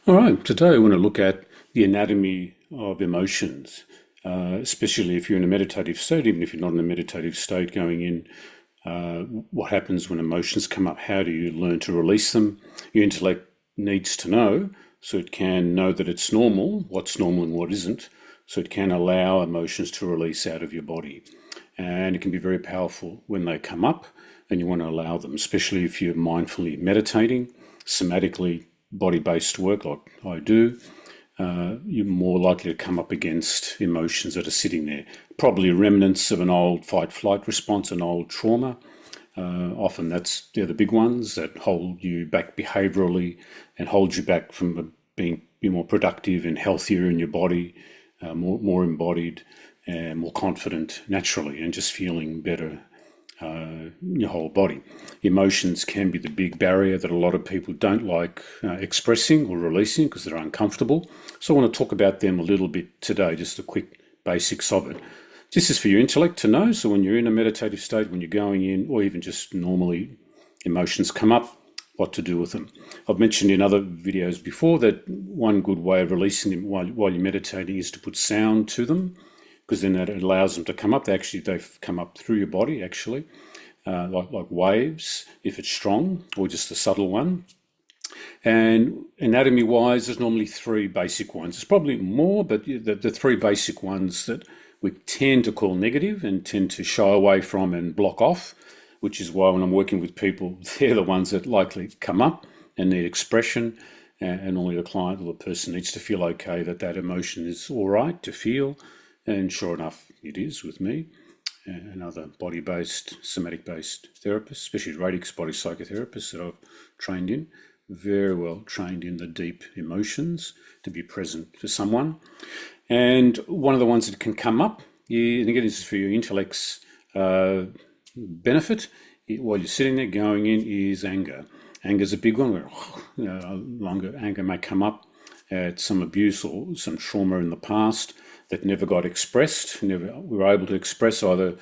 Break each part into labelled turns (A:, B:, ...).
A: All right, today I want to look at the anatomy of emotions, especially if you're in a meditative state, even if you're not in a meditative state going in. What happens when emotions come up? How do you learn to release them? Your intellect needs to know so it can know that it's normal, what's normal and what isn't, so it can allow emotions to release out of your body. And it can be very powerful when they come up and you want to allow them, especially if you're mindfully meditating, somatically body-based work like I do. You're more likely to come up against emotions that are sitting there, probably remnants of an old fight-flight response, an old trauma. Often they're the big ones that hold you back behaviorally and hold you back from being more productive and healthier in your body, more embodied and more confident naturally, and just feeling better in your whole body. Emotions can be the big barrier that a lot of people don't like expressing or releasing because they're uncomfortable. So I want to talk about them a little bit today, just the quick basics of it. This is for your intellect to know. So when you're in a meditative state, when you're going in, or even just normally emotions come up, what to do with them. I've mentioned in other videos before that one good way of releasing them while you're meditating is to put sound to them, because then that allows them to come up. They've come up through your body, actually, like waves, if it's strong, or just a subtle one. And anatomy-wise, there's normally three basic ones. There's probably more, but the three basic ones that we tend to call negative and tend to shy away from and block off, which is why when I'm working with people, they're the ones that likely come up and need expression. And only the client or the person needs to feel okay that emotion is all right to feel. And sure enough, it is with me and other body-based, somatic-based therapists, especially radix body psychotherapists that I've trained in, very well trained in the deep emotions to be present for someone. And one of the ones that can come up, and again, this is for your intellect's benefit, while you're sitting there going in, is anger. Anger is a big one where longer anger may come up at some abuse or some trauma in the past that never got expressed, never were able to express either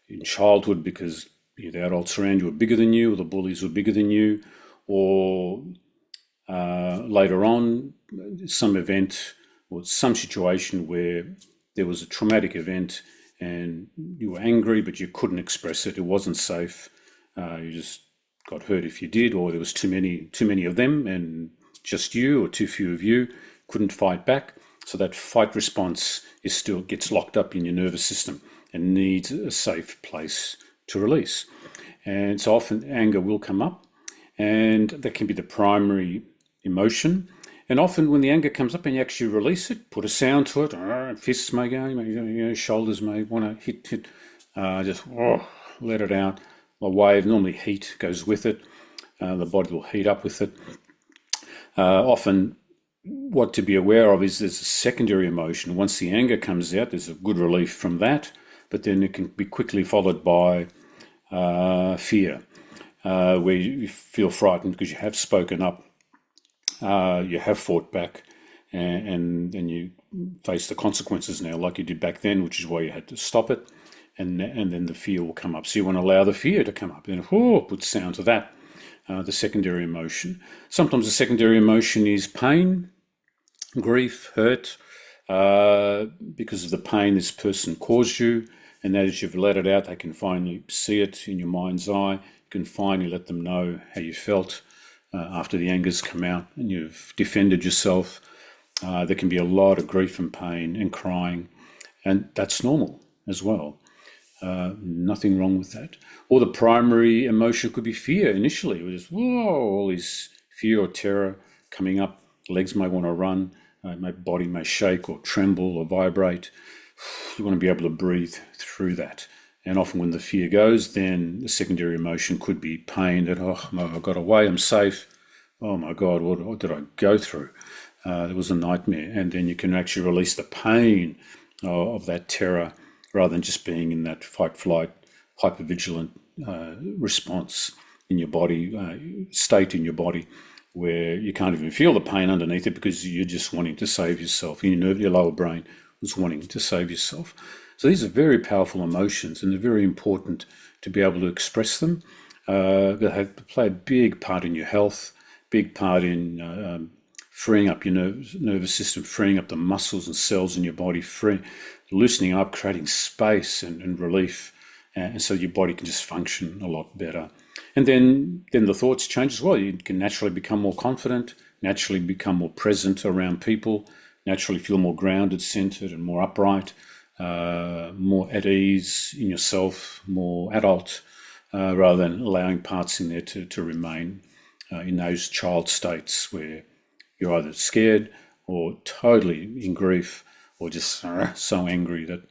A: in childhood because the adults around you were bigger than you, or the bullies were bigger than you, or later on, some event or some situation where there was a traumatic event and you were angry but you couldn't express it. It wasn't safe. You just got hurt if you did, or there was too many of them and just you, or too few of you, couldn't fight back. So that fight response still gets locked up in your nervous system and needs a safe place to release. And so often anger will come up, and that can be the primary emotion. And often when the anger comes up and you actually release it, put a sound to it, fists may go, shoulders may want to hit, just let it out. A wave, normally heat goes with it. The body will heat up with it. Often what to be aware of is there's a secondary emotion. Once the anger comes out, there's a good relief from that, but then it can be quickly followed by fear, where you feel frightened because you have spoken up, you have fought back, and you face the consequences now, like you did back then, which is why you had to stop it, and then the fear will come up. So you want to allow the fear to come up, and put sound to that. The secondary emotion. Sometimes the secondary emotion is pain, grief, hurt, because of the pain this person caused you, and that as you've let it out, they can finally see it in your mind's eye. You can finally let them know how you felt after the anger's come out and you've defended yourself. There can be a lot of grief and pain and crying, and that's normal as well. Nothing wrong with that. Or the primary emotion could be fear initially. It was all this fear or terror coming up. Legs may want to run, my body may shake or tremble or vibrate. You want to be able to breathe through that. And often when the fear goes, then the secondary emotion could be pain that, I got away, I'm safe. Oh my God, what did I go through? It was a nightmare. And then you can actually release the pain of that terror, rather than just being in that fight, flight, hypervigilant response in your body, state in your body, where you can't even feel the pain underneath it because you're just wanting to save yourself. Your lower brain was wanting to save yourself. So these are very powerful emotions, and they're very important to be able to express them. They play a big part in your health, big part in freeing up your nervous system, freeing up the muscles and cells in your body, loosening up, creating space and relief, and so your body can just function a lot better. And then the thoughts change as well. You can naturally become more confident, naturally become more present around people, naturally feel more grounded, centered, and more upright, more at ease in yourself, more adult, rather than allowing parts in there to remain in those child states where you're either scared or totally in grief or just so angry that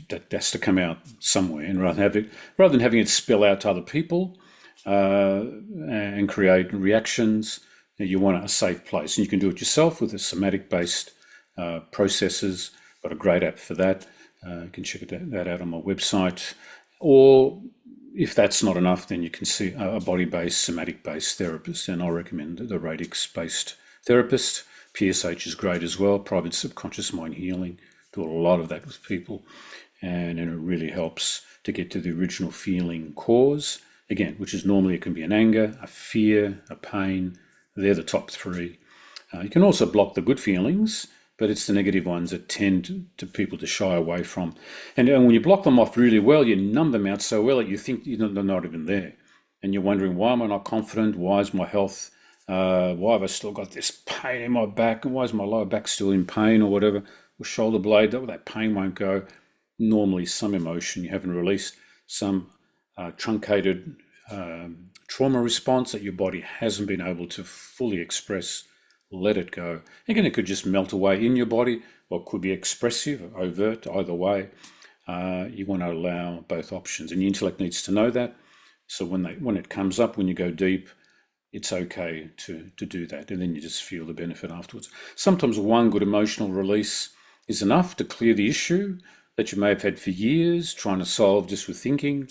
A: that has to come out somewhere. And rather than having it spill out to other people and create reactions, you want a safe place. And you can do it yourself with the somatic-based processes. Got a great app for that. You can check that out on my website. Or if that's not enough, then you can see a body-based, somatic-based therapist. And I recommend the radix-based therapist. PSH is great as well, private subconscious mind healing. Do a lot of that with people. And it really helps to get to the original feeling cause, again, which is normally it can be an anger, a fear, a pain. They're the top three. You can also block the good feelings, but it's the negative ones that tend to people to shy away from. And when you block them off really well, you numb them out so well that you think they're not even there. And you're wondering, why am I not confident? Why is my health, why have I still got this pain in my back? And why is my lower back still in pain or whatever? Or shoulder blade, that pain won't go. Normally some emotion you haven't released, some truncated trauma response that your body hasn't been able to fully express. Let it go. Again, it could just melt away in your body, or it could be expressive, overt, either way. You want to allow both options, and your intellect needs to know that. So when it comes up, when you go deep, it's okay to do that, and then you just feel the benefit afterwards. Sometimes one good emotional release is enough to clear the issue that you may have had for years, trying to solve just with thinking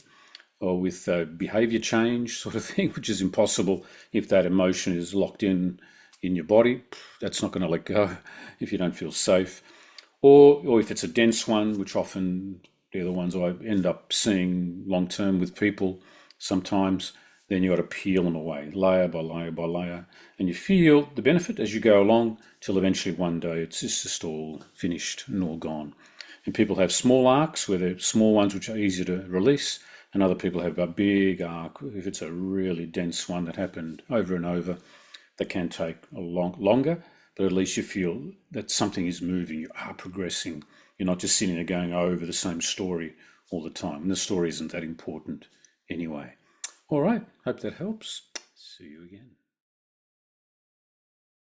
A: or with behavior change sort of thing, which is impossible if that emotion is locked in your body. That's not going to let go if you don't feel safe. Or if it's a dense one, which often they're the ones I end up seeing long term with people sometimes, then you got to peel them away, layer by layer by layer. And you feel the benefit as you go along till eventually one day it's just all finished and all gone. And people have small arcs where they're small ones which are easier to release, and other people have a big arc if it's a really dense one that happened over and over. That can take a longer, but at least you feel that something is moving, you are progressing. You're not just sitting there going over the same story all the time. And the story isn't that important anyway. All right, hope that helps. See you again.